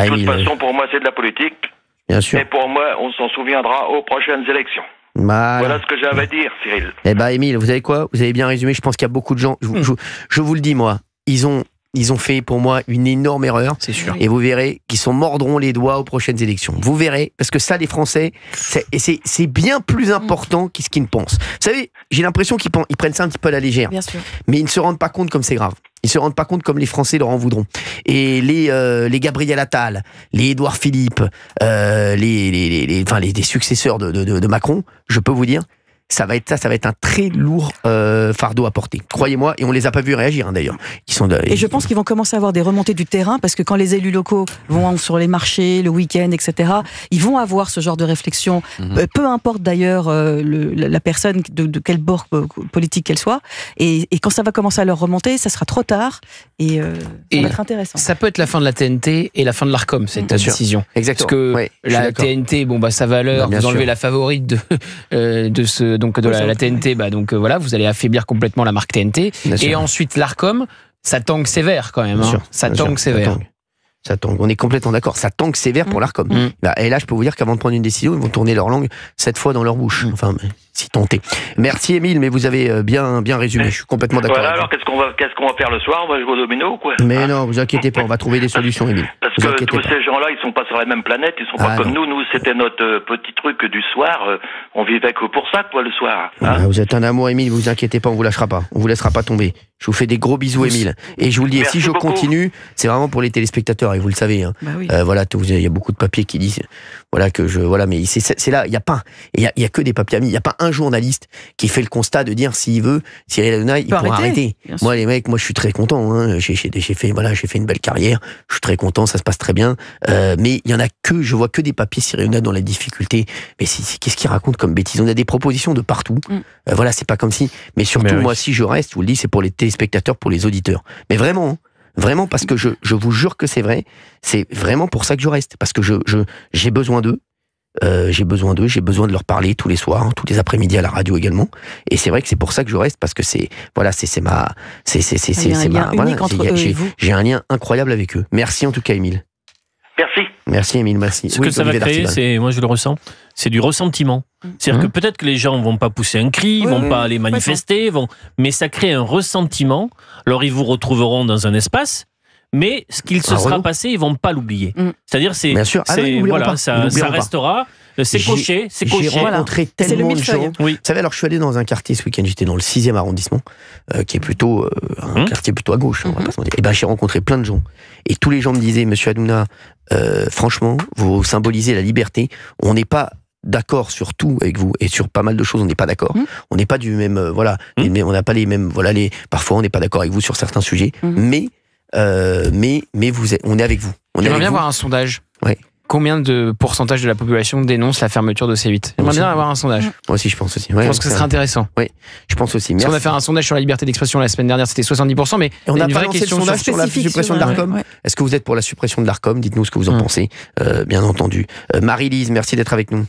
De toute façon, pour moi, c'est de la politique. Bien sûr. Et pour moi, on s'en souviendra aux prochaines élections. Voilà ce que j'avais à dire, Cyril. Eh ben, Émile, vous savez quoi? Vous avez bien résumé. Je pense qu'il y a beaucoup de gens. Je vous le dis, moi, ils ont fait pour moi une énorme erreur. C'est sûr. Et vous verrez qu'ils s'en mordront les doigts aux prochaines élections. Vous verrez, parce que ça, les Français, c'est bien plus important qu'est-ce qu'ils ne pensent. Vous savez, j'ai l'impression qu'ils prennent ça un petit peu à la légère. Bien sûr. Mais ils ne se rendent pas compte comme c'est grave. Ils se rendent pas compte comme les Français leur en voudront. Et les Gabriel Attal, les Édouard Philippe, les successeurs de Macron, je peux vous dire, ça va être un très lourd fardeau à porter. Croyez-moi, et on les a pas vus réagir d'ailleurs. Et je pense qu'ils vont commencer à avoir des remontées du terrain, parce que quand les élus locaux vont sur les marchés, le week-end, etc., ils vont avoir ce genre de réflexion. Peu importe d'ailleurs la personne de quel bord politique qu'elle soit. Et quand ça va commencer à leur remonter, ça sera trop tard. Et ça va être intéressant. Ça peut être la fin de la TNT et la fin de l'Arcom, cette décision. Exactement. Parce que ouais, la TNT, sa valeur, vous enlevez la favorite de la TNT, voilà, vous allez affaiblir complètement la marque TNT. Et ensuite, l'Arcom, ça tangue sévère quand même. Ça tangue sévère. Ça tangue. On est complètement d'accord. Ça tangue sévère pour l'Arcom. Et là, je peux vous dire qu'avant de prendre une décision, ils vont tourner leur langue 7 fois dans leur bouche. Enfin, si tenté. Merci Émile, mais vous avez bien résumé. Je suis complètement d'accord. Voilà, alors qu'est-ce qu'on va faire le soir? On va jouer au domino ou quoi? Mais non, vous inquiétez pas, on va trouver des solutions, Émile. Parce que tous ces gens-là, ils sont pas sur la même planète, ils sont pas comme nous. Nous, c'était notre petit truc du soir. On vivait que pour ça, quoi, le soir. Vous êtes un amour, Émile, vous inquiétez pas, on vous lâchera pas. On vous laissera pas tomber. Je vous fais des gros bisous, Émile. Et je vous le dis, si je continue, c'est vraiment pour les téléspectateurs, et vous le savez. Voilà, il y a beaucoup de papiers qui disent, mais c'est là, il y a que des papiers amis. Il y a pas un journaliste qui fait le constat de dire s'il veut, Cyril Hanouna, il pourra arrêter. Moi, les mecs, je suis très content. J'ai fait une belle carrière. Je suis très content, ça se passe très bien. Mais il y en a je vois que des papiers Cyril Hanouna dans la difficulté. Mais qu'est-ce qu'il raconte comme bêtises? On a des propositions de partout. C'est pas comme si. Mais surtout, moi, si je reste, je vous le dis, c'est pour les téléspectateurs, pour les auditeurs. Mais vraiment. Vraiment, parce que je vous jure que c'est vrai. C'est vraiment pour ça que je reste. Parce que j'ai besoin d'eux. J'ai besoin de leur parler tous les soirs, tous les après-midi à la radio également. Et c'est vrai que c'est pour ça que je reste, parce que j'ai un lien incroyable avec eux. Merci en tout cas, Émile. Merci Émile, merci. Ce que ça va créer, moi je le ressens, c'est du ressentiment. C'est-à-dire que peut-être que les gens vont pas pousser un cri, vont pas aller manifester, mais ça crée un ressentiment. Alors ils vous retrouveront dans un espace, mais ce qu'il se sera passé, ils vont pas l'oublier. C'est-à-dire ça restera. C'est coché. J'ai rencontré tellement de gens. Vous savez, alors je suis allé dans un quartier ce week-end, j'étais dans le 6e arrondissement, qui est plutôt un quartier plutôt à gauche, on va pas se mentir. Et j'ai rencontré plein de gens. Et tous les gens me disaient, Monsieur Hanouna, franchement, vous symbolisez la liberté. On n'est pas d'accord sur tout avec vous, et sur pas mal de choses on n'est pas d'accord. On n'est pas du même, on n'a pas les mêmes, parfois on n'est pas d'accord avec vous sur certains sujets, mais on est avec vous. J'aimerais bien avoir un sondage. Combien de pourcentage de la population dénonce la fermeture de C8? J'aimerais bien avoir un sondage. Moi aussi, je pense aussi. Je pense que ça serait intéressant. Oui, je pense aussi. Parce qu'on a fait un sondage sur la liberté d'expression la semaine dernière, c'était 70%, mais on a une pas vraie lancé question le sondage sur la suppression de l'Arcom. Est-ce que vous êtes pour la suppression de l'Arcom? Dites-nous ce que vous en pensez, bien entendu. Marie-Lise, merci d'être avec nous.